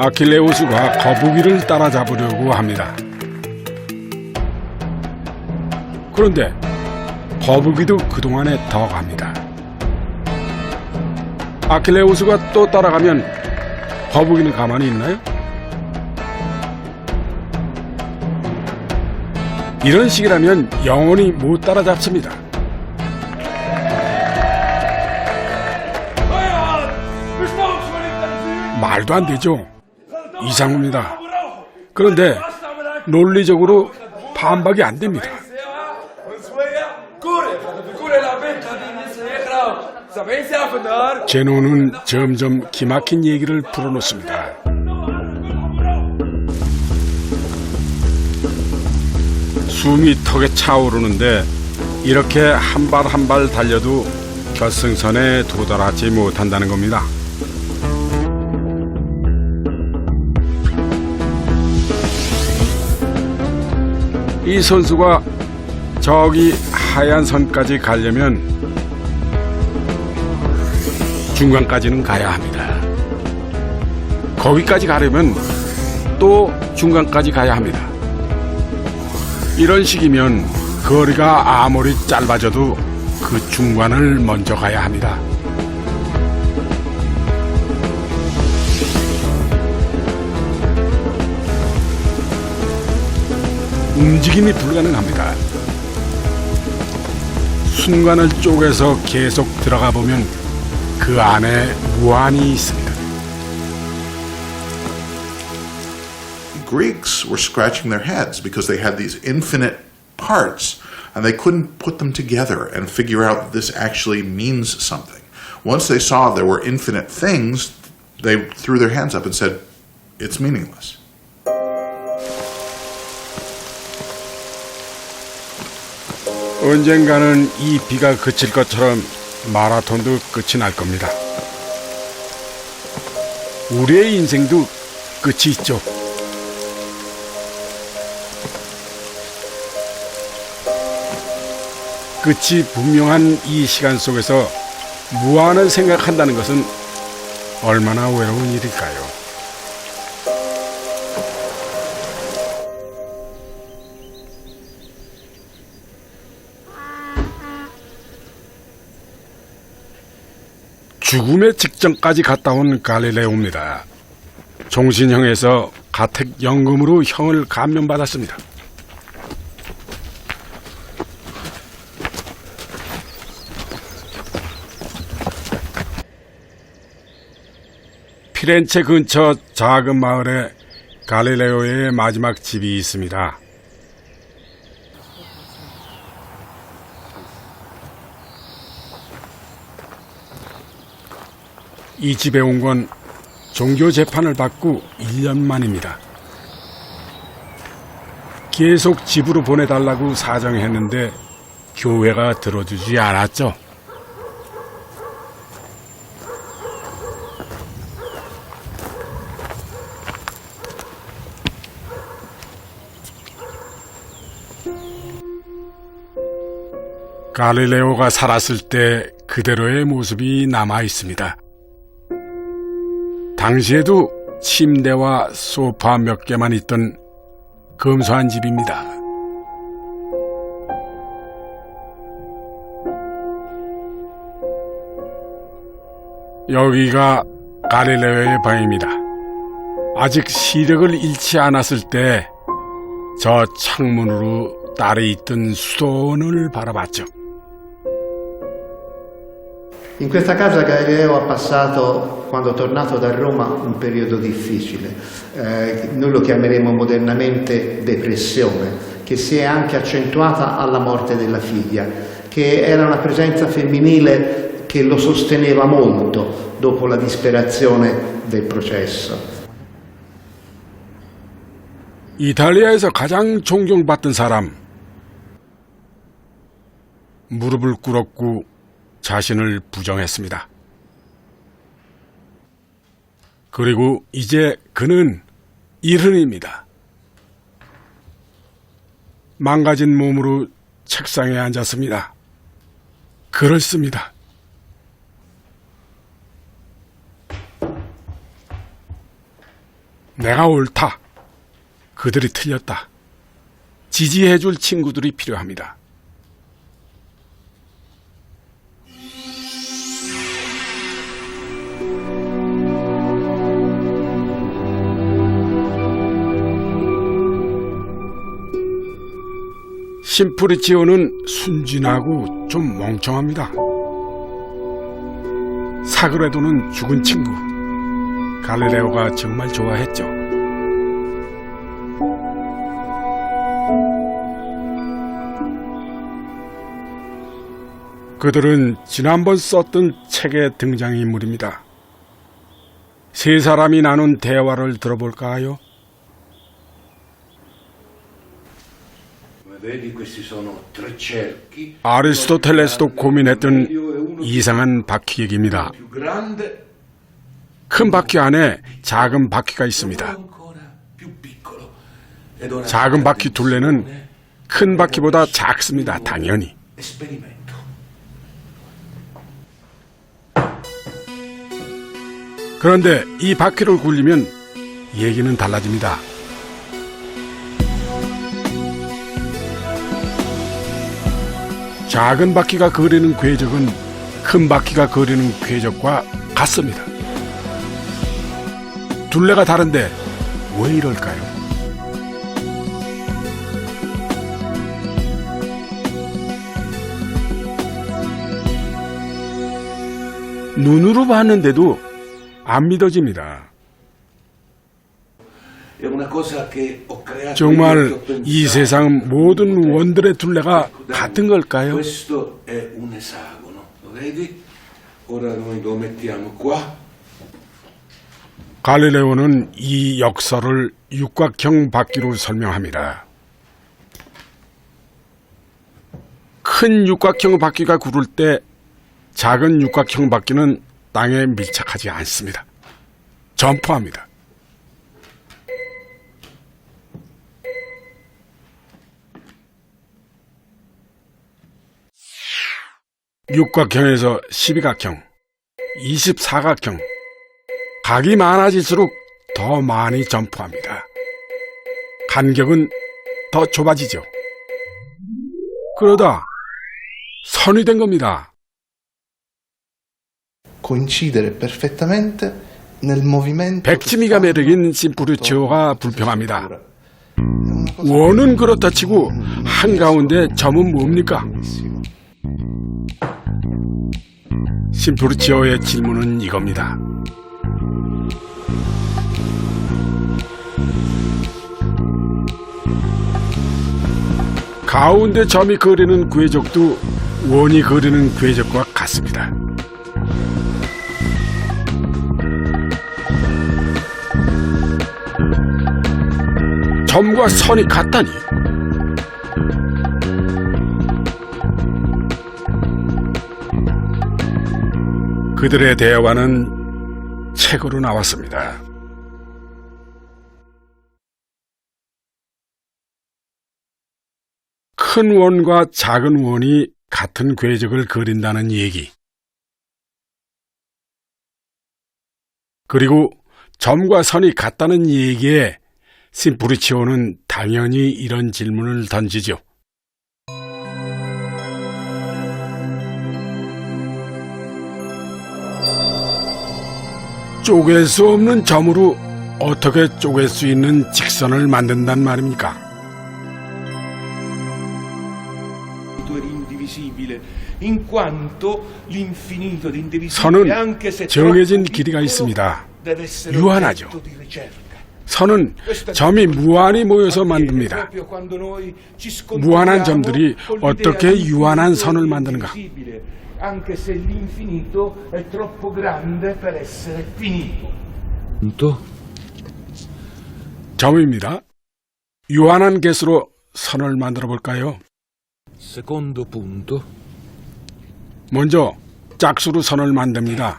아킬레우스가 거북이를 따라잡으려고 합니다. 그런데 거북이도 그동안에 더 갑니다. 아킬레우스가 또 따라가면 거북이는 가만히 있나요? 이런 식이라면 영원히 못 따라잡습니다. 말도 안 되죠. 이상합니다. 그런데 논리적으로 반박이 안 됩니다. 제노는 점점 기막힌 얘기를 풀어놓습니다. 숨이 턱에 차오르는데 이렇게 한 발 한 발 달려도 결승선에 도달하지 못한다는 겁니다. 이 선수가 저기 하얀 선까지 가려면 중간까지는 가야 합니다. 거기까지 가려면 또 중간까지 가야 합니다. 이런 식이면 거리가 아무리 짧아져도 그 중간을 먼저 가야 합니다. 움직임이 불가능합니다. 순간을 쪼개서 계속 들어가 보면 그 안에 무한이 있습니다. Greeks were scratching their heads because they had these infinite parts and they couldn't put them together and figure out that this actually means something. Once they saw there were infinite things, they threw their hands up and said, it's meaningless. 언젠가는 이 비가 그칠 것처럼 마라톤도 끝이 날 겁니다. 우리의 인생도 끝이 있죠. 끝이 분명한 이 시간 속에서 무한을 생각한다는 것은 얼마나 외로운 일일까요? 죽음의 직전까지 갔다 온 갈릴레오입니다. 종신형에서 가택연금으로 형을 감면받았습니다. 피렌체 근처 작은 마을에 갈릴레오의 마지막 집이 있습니다. 이 집에 온 건 종교 재판을 받고 1년 만입니다. 계속 집으로 보내달라고 사정했는데 교회가 들어주지 않았죠. 갈릴레오가 살았을 때 그대로의 모습이 남아 있습니다. 당시에도 침대와 소파 몇 개만 있던 검소한 집입니다. 여기가 갈릴레오의 방입니다. 아직 시력을 잃지 않았을 때 저 창문으로 딸이 있던 수도원을 바라봤죠. In questa casa Galileo ha passato, quando è tornato da Roma, un periodo difficile. Noi lo chiameremo modernamente depressione, che si è anche accentuata alla morte della figlia, che era una presenza femminile che lo sosteneva molto dopo la disperazione del processo. 이탈리아에서 가장 존경받던 사람. 무릎을 꿇었고 자신을 부정했습니다. 그리고 이제 그는 일흔입니다. 망가진 몸으로 책상에 앉았습니다. 글을 씁니다. 내가 옳다. 그들이 틀렸다. 지지해줄 친구들이 필요합니다. 심프리치오는 순진하고 좀 멍청합니다. 사그라도는 죽은 친구. 갈릴레오가 정말 좋아했죠. 그들은 지난번 썼던 책의 등장인물입니다. 세 사람이 나눈 대화를 들어볼까요? 아리스토텔레스도 고민했던 이상한 바퀴 얘기입니다. 큰 바퀴 안에 작은 바퀴가 있습니다. 작은 바퀴 둘레는 큰 바퀴보다 작습니다. 당연히. 그런데 이 바퀴를 굴리면 얘기는 달라집니다. 작은 바퀴가 그리는 궤적은 큰 바퀴가 그리는 궤적과 같습니다. 둘레가 다른데 왜 이럴까요? 눈으로 봤는데도 안 믿어집니다. 정말 이 세상 모든 원들의 둘레가 같은 걸까요? 갈릴레오는 이 역설을 육각형 바퀴로 설명합니다. 큰 육각형 바퀴가 구를 때 작은 육각형 바퀴는 땅에 밀착하지 않습니다. 점프합니다. 육각형에서 12각형, 24각형, 각이 많아질수록 더 많이 점프합니다. 간격은 더 좁아지죠. 그러다 선이 된 겁니다. coincidere perfettamente nel movimento. 백지미가 매력인 심프루치오가 불평합니다. 원은 그렇다 치고 한가운데 점은 뭡니까? 심프루치오의 질문은 이겁니다. 가운데 점이 그리는 궤적도 원이 그리는 궤적과 같습니다. 점과 선이 같다니. 그들의 대화는 책으로 나왔습니다. 큰 원과 작은 원이 같은 궤적을 그린다는 얘기. 그리고 점과 선이 같다는 얘기에 심프루치오는 당연히 이런 질문을 던지죠. 쪼갤 수 없는 점으로 어떻게 쪼갤 수 있는 직선을 만든단 말입니까? 선은 정해진 길이가 있습니다. 유한하죠. 선은 점이 무한히 모여서 만듭니다. 무한한 점들이 어떻게 유한한 선을 만드는가? 점입니다. 유한한 개수로 선을 만들어 볼까요? 먼저 짝수로 선을 만듭니다.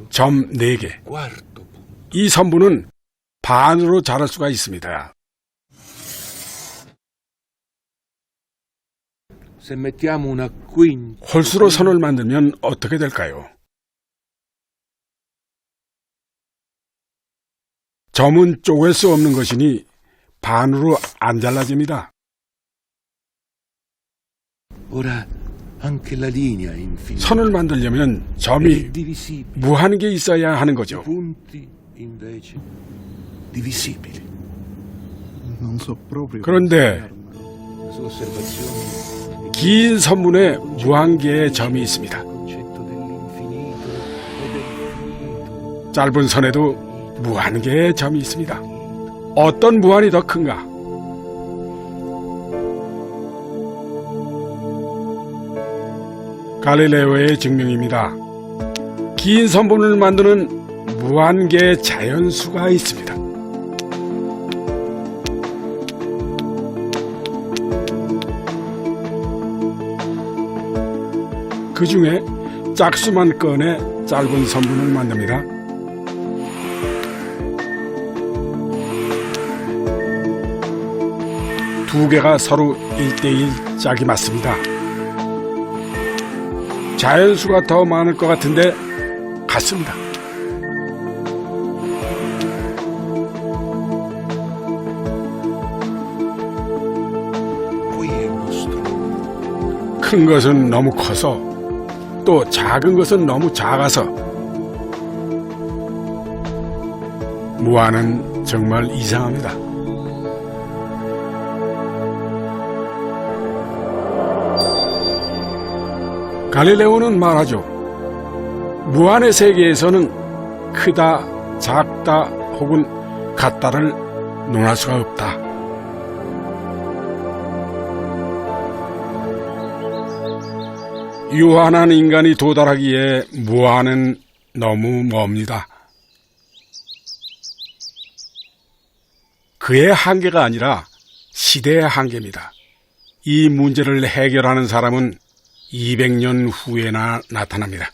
점 4개. 이 선분은 반으로 자를 수가 있습니다. 홀수로 선을 만들면 어떻게 될까요? 점은 쪼갤 수 없는 것이니 반으로 안 잘라집니다. Ora anche la linea è infinita. 선을 만들려면 È 점이 divisibile. 무한한 게 있어야 하는 거죠. Punti invece divisibili. Non so proprio. 그런데 La sua osservazione 긴 선문에 무한개의 점이 있습니다. il concetto dell'infinito e del finito. 짧은 선에도 무한개의 점이 있습니다. 어떤 무한이 더 큰가? 갈릴레오의 증명입니다. 긴 선분을 만드는 무한개의 자연수가 있습니다. 그 중에 짝수만 꺼내 짧은 선분을 만듭니다. 두 개가 서로 1대1 짝이 맞습니다. 자연수가 더 많을 것 같은데 같습니다. Qui è uno strumento. 큰 것은 너무 커서 또 작은 것은 너무 작아서 무한은 정말 이상합니다. 갈릴레오는 말하죠. 무한의 세계에서는 크다, 작다 혹은 같다를 논할 수가 없다. 유한한 인간이 도달하기에 무한은 너무 멉니다. 그의 한계가 아니라 시대의 한계입니다. 이 문제를 해결하는 사람은 200년 후에나 나타납니다.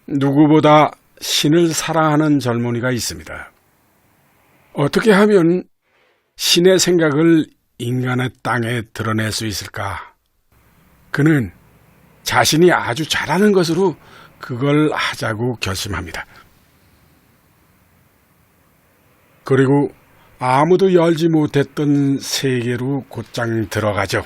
누구보다 신을 사랑하는 젊은이가 있습니다. 어떻게 하면 신의 생각을 인간의 땅에 드러낼 수 있을까? 그는 자신이 아주 잘하는 것으로 그걸 하자고 결심합니다. 그리고 아무도 열지 못했던 세계로 곧장 들어가죠.